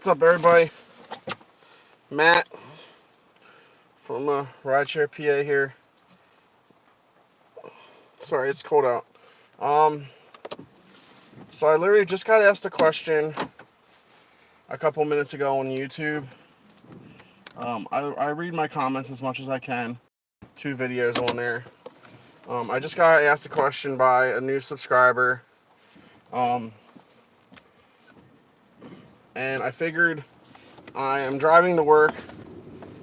What's up, everybody? Matt from Rideshare PA here. Sorry, it's cold out. So I literally just got asked a question a couple minutes ago on YouTube. I read my comments as much as I can. 2 videos on there. I just got asked a question by a new subscriber. And I figured I am driving to work,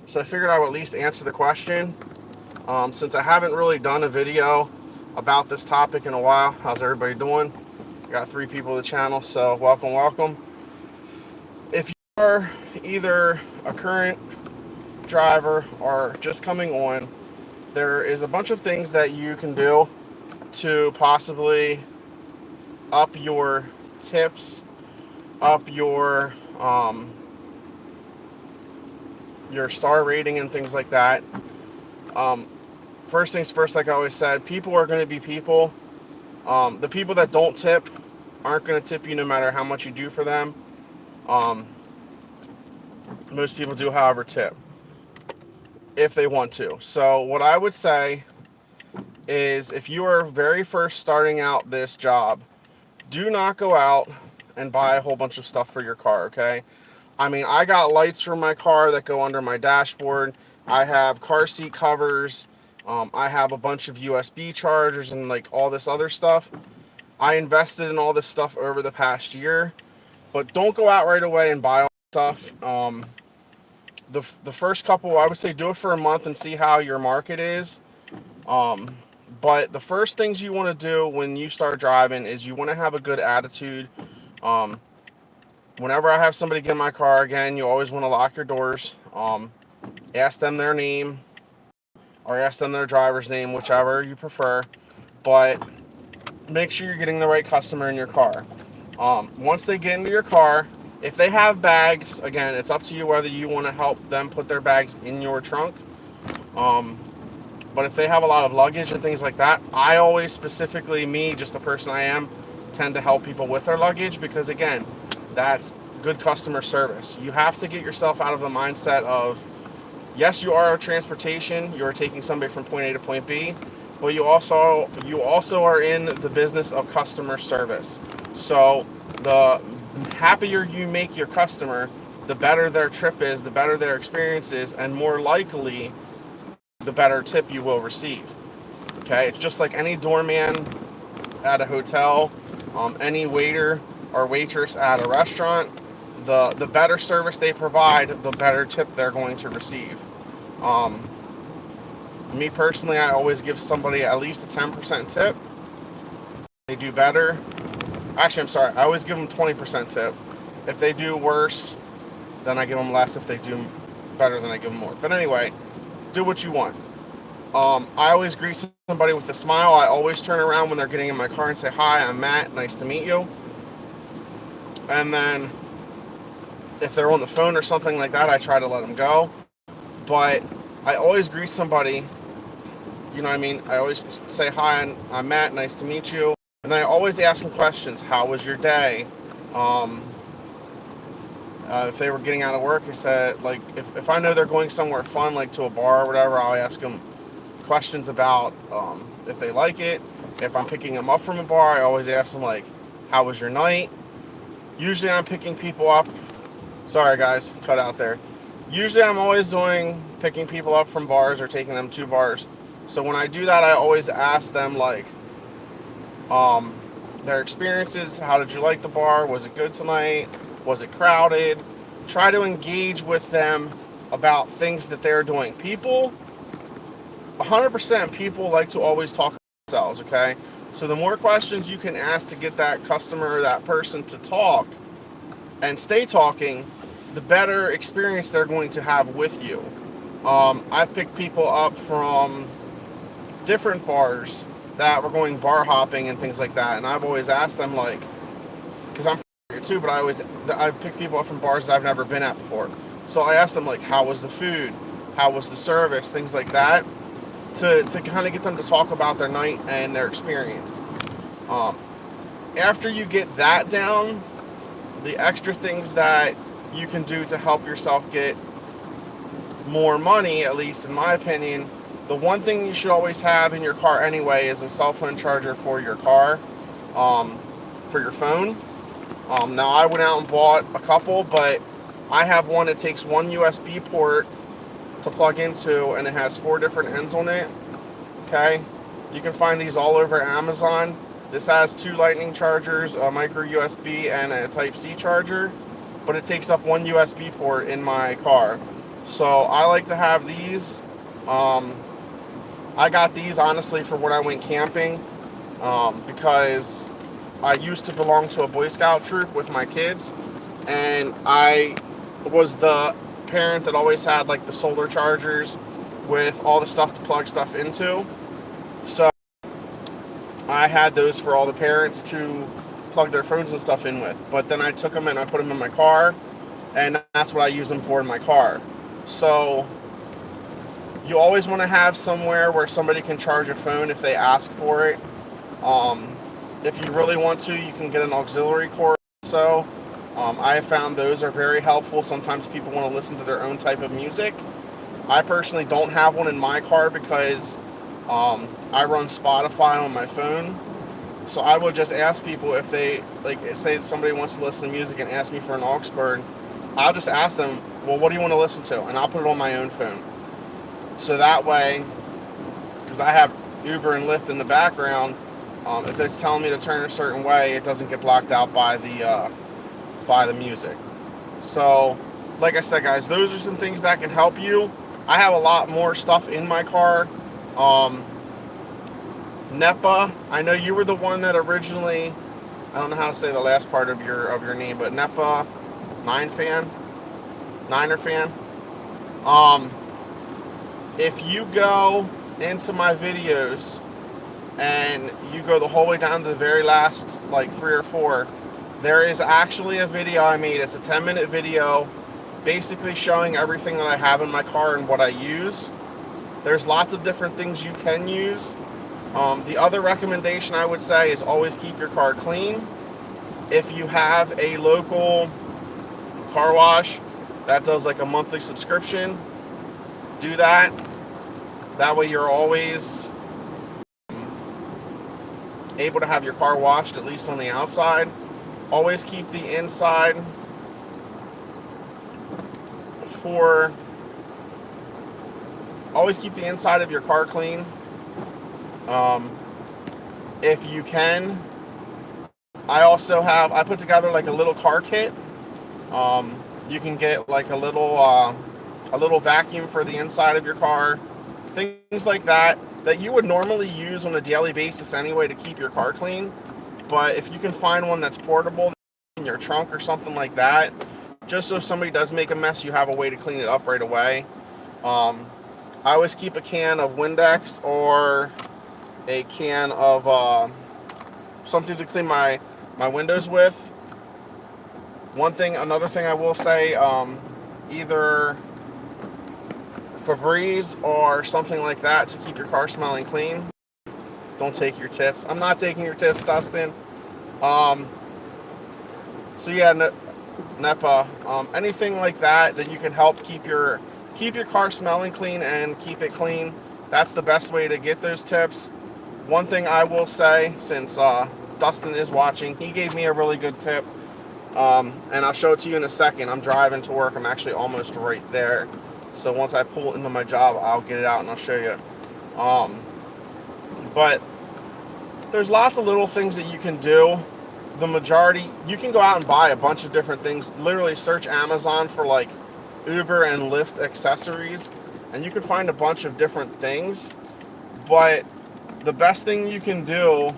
so I figured I would at least answer the question. Since I haven't really done a video about this topic in a while. How's everybody doing? I got 3 people on the channel, so welcome. If you are either a current driver or just coming on, there is a bunch of things that you can do to possibly up your tips, up your star rating and things like that. First things first, like I always said, people are going to be people. The people that don't tip aren't going to tip you no matter how much you do for them. Most people do, however, tip if they want to. So what I would say is, if you are very first starting out this job, do not go out and buy a whole bunch of stuff for your car, okay? I mean, I got lights for my car that go under my dashboard. I have car seat covers. I have a bunch of USB chargers and like all this other stuff. I invested in all this stuff over the past year, but don't go out right away and buy all this stuff. The first couple, I would say, do it for a month and see how your market is. But the first things you want to do when you start driving is you want to have a good attitude. Whenever I have somebody get in my car, again, you always want to lock your doors. Ask them their name or ask them their driver's name, whichever you prefer. But make sure you're getting the right customer in your car. Once they get into your car, if they have bags, again, it's up to you whether you want to help them put their bags in your trunk. But if they have a lot of luggage and things like that, I always, specifically me, just the person I am, tend to help people with their luggage, because again, that's good customer service. You have to get yourself out of the mindset of, yes, you are a transportation, you are taking somebody from point A to point B, but you also are in the business of customer service. So the happier you make your customer, the better their trip is, the better their experience is, and more likely the better tip you will receive. Okay, it's just like any doorman at a hotel, any waiter or waitress at a restaurant. The better service they provide, the better tip they're going to receive. Me personally, I always give somebody at least a 10% tip. They do better. Actually, I'm sorry. I always give them 20% tip. If they do worse, then I give them less. If they do better, then I give them more. But anyway, do what you want. I always greet somebody with a smile. I always turn around when they're getting in my car and say, "Hi, I'm Matt. Nice to meet you." And then if they're on the phone or something like that, I try to let them go. But I always greet somebody, you know what I mean? I always say, "Hi, I'm Matt. Nice to meet you." And then I always ask them questions. How was your day? If they were getting out of work, I said, like, if I know they're going somewhere fun, like to a bar or whatever, I'll ask them questions about if they like it. If I'm picking them up from a bar, I always ask them, like, how was your night? Usually I'm picking people up. Sorry, guys, cut out there. Usually I'm always picking people up from bars or taking them to bars. So when I do that, I always ask them, like, their experiences. How did you like the bar? Was it good tonight? Was it crowded? Try to engage with them about things that they're doing. 100% people like to always talk about themselves, okay? So the more questions you can ask to get that customer or that person to talk and stay talking, the better experience they're going to have with you. I've picked people up from different bars that were going bar hopping and things like that, and I've always asked them, like, because I'm here too, but I've picked people up from bars that I've never been at before. So I asked them, like, how was the food? How was the service? Things like that, to kind of get them to talk about their night and their experience. After you get that down, the extra things that you can do to help yourself get more money, at least in my opinion. The one thing you should always have in your car anyway is a cell phone charger for your car, for your phone. Now I went out and bought a couple, but I have one that takes one USB port to plug into, and it has 4 different ends on it. Okay, you can find these all over Amazon. This has 2 lightning chargers, a micro USB and a type C charger, but it takes up 1 USB port in my car. So I like to have these. I got these honestly for when I went camping, because I used to belong to a Boy Scout troop with my kids, and I was the parent that always had like the solar chargers with all the stuff to plug stuff into. So I had those for all the parents to plug their phones and stuff in with. But then I took them and I put them in my car, and that's what I use them for in my car. So you always want to have somewhere where somebody can charge a phone if they ask for it. If you really want to, you can get an auxiliary cord. So I have found those are very helpful. Sometimes people want to listen to their own type of music. I personally don't have one in my car because I run Spotify on my phone. So I will just ask people if they, like, say somebody wants to listen to music and ask me for an aux cord. I'll just ask them, well, what do you want to listen to? And I'll put it on my own phone. So that way, because I have Uber and Lyft in the background, if it's telling me to turn a certain way, it doesn't get blocked out by the music. So, like I said, guys, those are some things that can help you. I have a lot more stuff in my car. Nepa, I know you were the one that originally, I don't know how to say the last part of your name, but Nepa, Niner fan. If you go into my videos and you go the whole way down to the very last, like 3 or 4, there is actually a video I made. It's a 10-minute video basically showing everything that I have in my car and what I use. There's lots of different things you can use. The other recommendation I would say is always keep your car clean. If you have a local car wash that does like a monthly subscription, do that. That way you're always able to have your car washed, at least on the outside. Always keep the inside of your car clean. If you can, I put together like a little car kit. You can get like a little vacuum for the inside of your car, things like that you would normally use on a daily basis anyway to keep your car clean. But if you can find one that's portable in your trunk or something like that, just so if somebody does make a mess, you have a way to clean it up right away. I always keep a can of Windex or a can of something to clean my windows with. Another thing I will say, either Febreze or something like that to keep your car smelling clean. Don't take your tips. I'm not taking your tips, Dustin. So yeah, Nepa, anything like that you can help keep your car smelling clean and keep it clean. That's the best way to get those tips. One thing I will say, since Dustin is watching, he gave me a really good tip, and I'll show it to you in a second. I'm driving to work. I'm actually almost right there. So once I pull into my job, I'll get it out and I'll show you. But there's lots of little things that you can do. The majority, you can go out and buy a bunch of different things. Literally search Amazon for like Uber and Lyft accessories, and you can find a bunch of different things. But the best thing you can do,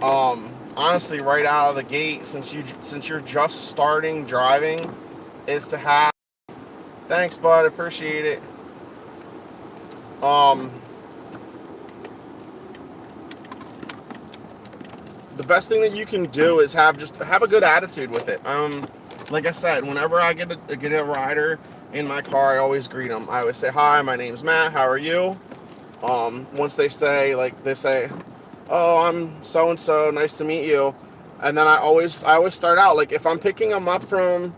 honestly, right out of the gate, since you're just starting driving, is to have. Thanks, bud. Appreciate it. The best thing that you can do is have a good attitude with it. Like I said, whenever I get a rider in my car, I always greet them. I always say, "Hi, my name's Matt. How are you?" Once they say, "Oh, I'm so and so. Nice to meet you," And then I always start out like if I'm picking them up from,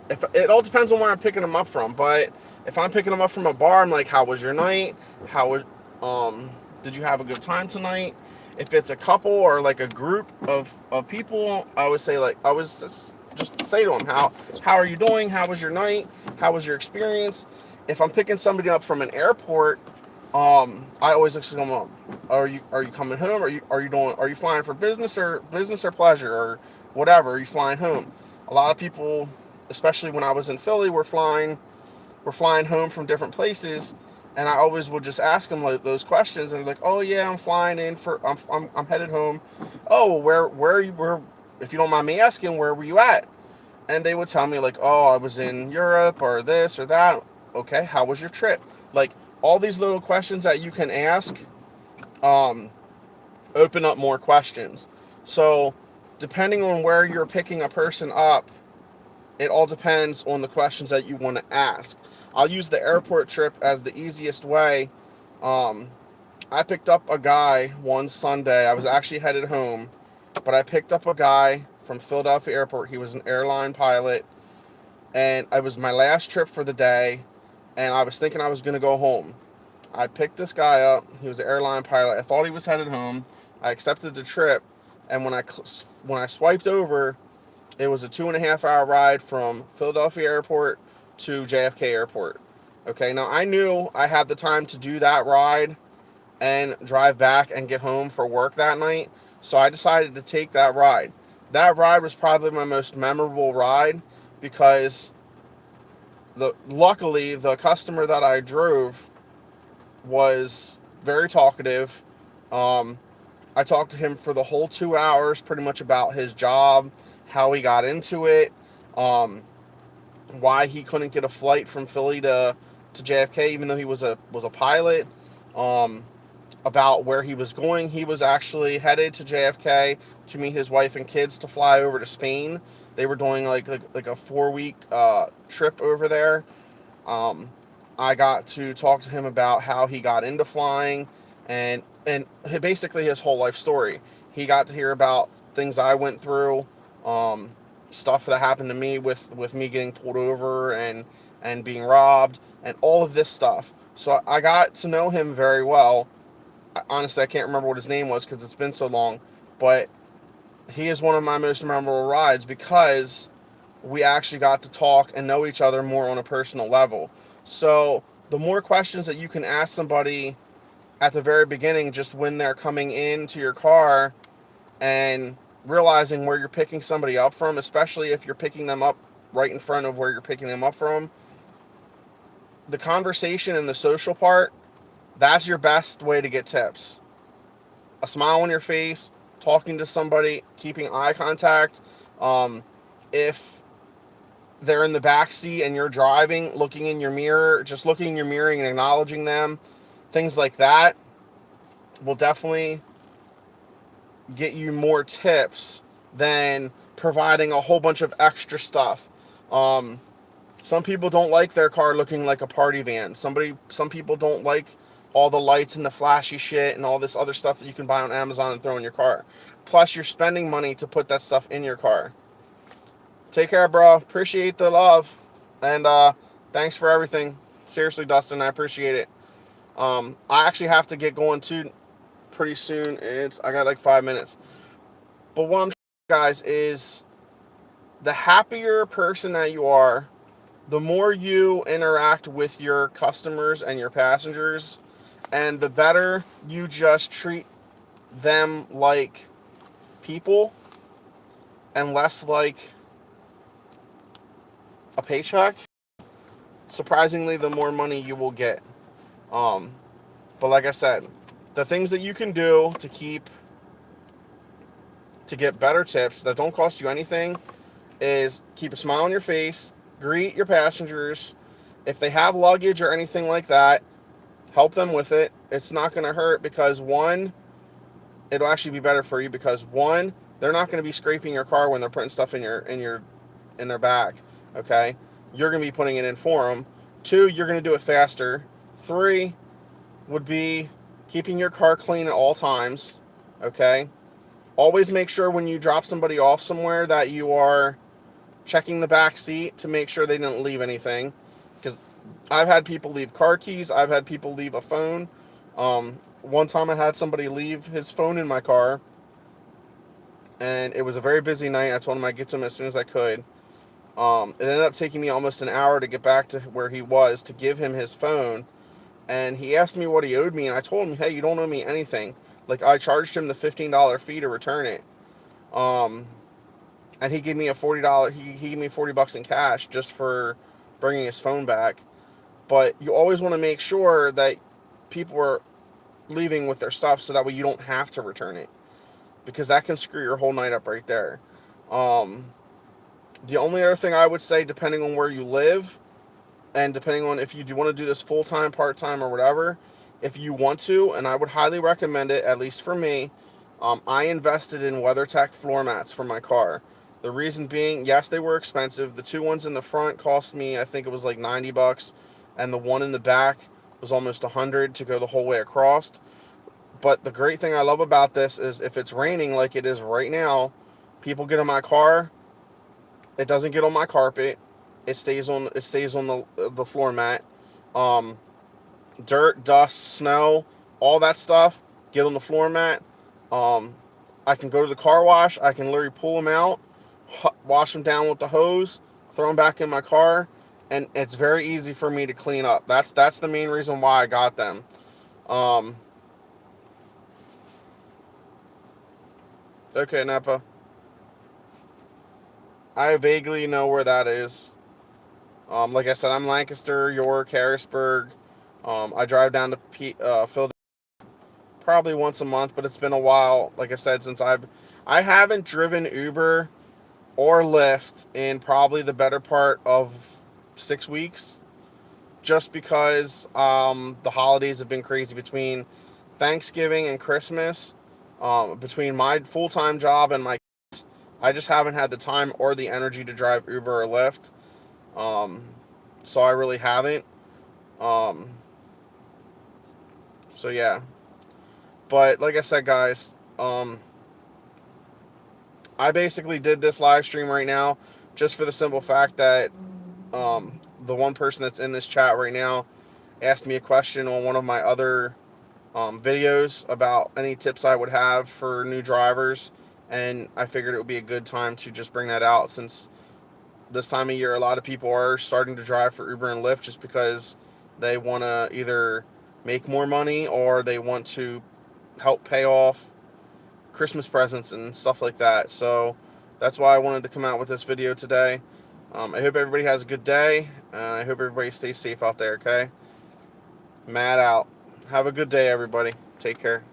if it all depends on where I'm picking them up from, but if I'm picking them up from a bar, I'm like, how was your night? How was did you have a good time tonight? If it's a couple or like a group of people, I would say like I was just say to them how are you doing? How was your night? How was your experience? If I'm picking somebody up from an airport, I always ask them, are you coming home? Are you flying for business or pleasure or whatever? Are you flying home? A lot of people, especially when I was in Philly, were flying home from different places, and I always would just ask them like those questions, and they're like, oh yeah, I'm flying in for I'm headed home. Oh, where are you? Where, if you don't mind me asking, where were you at? And they would tell me like, oh, I was in Europe or this or that. Okay, how was your trip? Like all these little questions that you can ask, um, open up more questions. So depending on where you're picking a person up, it all depends on the questions that you want to ask. I'll use the airport trip as the easiest way. Um, I picked up a guy one Sunday. I was actually headed home, but I picked up a guy from Philadelphia Airport. He was an airline pilot, and it was my last trip for the day, and I was thinking I was going to go home. I picked this guy up. He was an airline pilot. I thought he was headed home. I accepted the trip, and when I swiped over, it was a 2.5 hour ride from Philadelphia Airport to JFK Airport. Okay, now I knew I had the time to do that ride and drive back and get home for work that night, so I decided to take that ride. That ride was probably my most memorable ride because luckily the customer that I drove was very talkative. Um, I talked to him for the whole 2 hours, pretty much about his job, how he got into it, um, why he couldn't get a flight from Philly to JFK, even though he was a pilot. Um, about where he was going. He was actually headed to JFK to meet his wife and kids to fly over to Spain. They were doing like a 4 week trip over there. Um, I got to talk to him about how he got into flying and basically his whole life story. He got to hear about things I went through, um, stuff that happened to me with me getting pulled over and being robbed and all of this stuff. So I got to know him very well. Honestly, I can't remember what his name was because it's been so long, but he is one of my most memorable rides because we actually got to talk and know each other more on a personal level. So the more questions that you can ask somebody at the very beginning, just when they're coming into your car and realizing where you're picking somebody up from, especially if you're picking them up right in front of where you're picking them up from, the conversation and the social part, that's your best way to get tips. A smile on your face, talking to somebody, keeping eye contact. If they're in the back seat and you're driving, looking in your mirror, just looking in your mirror and acknowledging them, things like that will definitely get you more tips than providing a whole bunch of extra stuff. Some people don't like their car looking like a party van. Some people don't like all the lights and the flashy shit and all this other stuff that you can buy on Amazon and throw in your car. Plus, you're spending money to put that stuff in your car. Take care, bro. Appreciate the love. And thanks for everything. Seriously, Dustin, I appreciate it. I actually have to get going too pretty soon. I got like 5 minutes. But what I'm guys is the happier person that you are, the more you interact with your customers and your passengers, and the better you just treat them like people and less like a paycheck, surprisingly, the more money you will get. But like I said, the things that you can do to get better tips that don't cost you anything is keep a smile on your face, greet your passengers. If they have luggage or anything like that, help them with it. It's not going to hurt because one, it'll actually be better for you because one, they're not going to be scraping your car when they're putting stuff in their bag. Okay, you're going to be putting it in for them. Two, you're going to do it faster. Three would be keeping your car clean at all times. Okay, Always make sure when you drop somebody off somewhere that you are checking the back seat to make sure they didn't leave anything. Because I've had people leave car keys. I've had people leave a phone. One time I had somebody leave his phone in my car, and it was a very busy night. I told him I'd get to him as soon as I could. It ended up taking me almost an hour to get back to where he was to give him his phone. And he asked me what he owed me, and I told him, hey, you don't owe me anything. Like, I charged him the $15 fee to return it. And he gave me a $40, he gave me $40 in cash just for bringing his phone back. But you always want to make sure that people are leaving with their stuff so that way you don't have to return it. Because that can screw your whole night up right there. The only other thing I would say, depending on where you live, and depending on if you do want to do this full-time, part-time, or whatever, if you want to, and I would highly recommend it, at least for me, I invested in WeatherTech floor mats for my car. The reason being, yes, they were expensive. The two ones in the front cost me, I think it was like $90, and the one in the back was almost $100 to go the whole way across. But the great thing I love about this is if it's raining like it is right now, people get in my car, it doesn't get on my carpet. It stays on the floor mat. Dirt, dust, snow, all that stuff get on the floor mat. I can go to the car wash. I can literally pull them out, wash them down with the hose, throw them back in my car, and it's very easy for me to clean up. That's the main reason why I got them. Okay, Napa. I vaguely know where that is. Like I said, I'm Lancaster, York, Harrisburg. I drive down to Philadelphia probably once a month, but it's been a while. Like I said, since I haven't driven Uber or Lyft in probably the better part of 6 weeks, just because the holidays have been crazy between Thanksgiving and Christmas. Between my full-time job and my kids, I just haven't had the time or the energy to drive Uber or Lyft. So I really haven't. Um, so yeah. But like I said, guys, I basically did this live stream right now just for the simple fact that the one person that's in this chat right now asked me a question on one of my other videos about any tips I would have for new drivers, and I figured it would be a good time to just bring that out since this time of year a lot of people are starting to drive for Uber and Lyft just because they want to either make more money or they want to help pay off Christmas presents and stuff like that. So that's why I wanted to come out with this video today. I hope everybody has a good day. I hope everybody stays safe out there, okay? Matt out. Have a good day, everybody. Take care.